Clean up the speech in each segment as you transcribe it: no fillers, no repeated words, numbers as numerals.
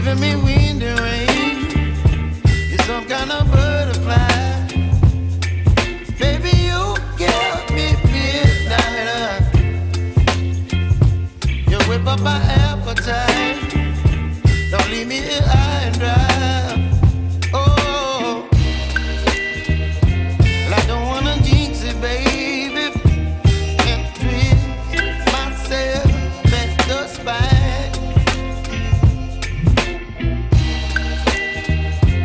giving me wind and rain. You're some kind of butterfly. Baby, you give me midnight. You whip up my appetite. Don't leave me here high and dry. Oh, well, I don't wanna jinx it, baby, and twist myself at the spine.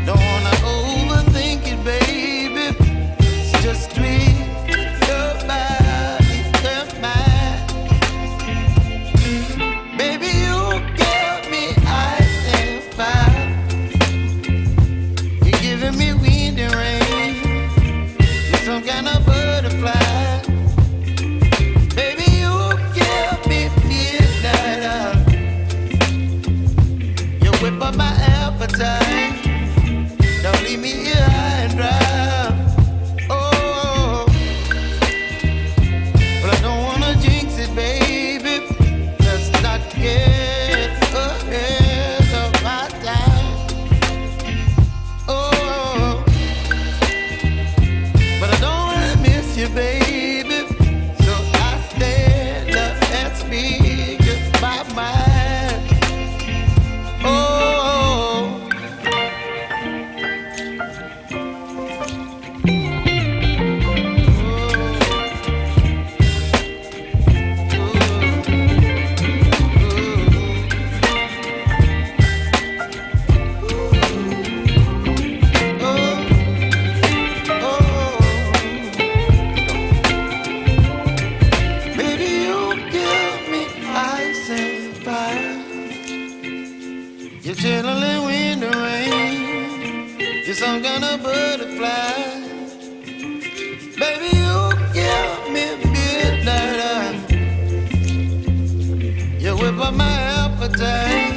Don't wanna overthink it, baby. It's just twist your body, your mind. Baby, you give me ice and fire. You're giving me wind and rain. You're some kind of butterfly. Baby, you give me midnight. You whip up my appetite. Don't leave me here high and dry. Oh, but I don't wanna jinx it, baby. Let's not get ahead of my time. Oh, but I don't wanna miss you, baby. So I stand up and speak my mind. Oh. Baby, you give me ice and fire. You're channeling wind and rain. You're some kind of butterfly. Baby, you give me midnight. You whip up my appetite.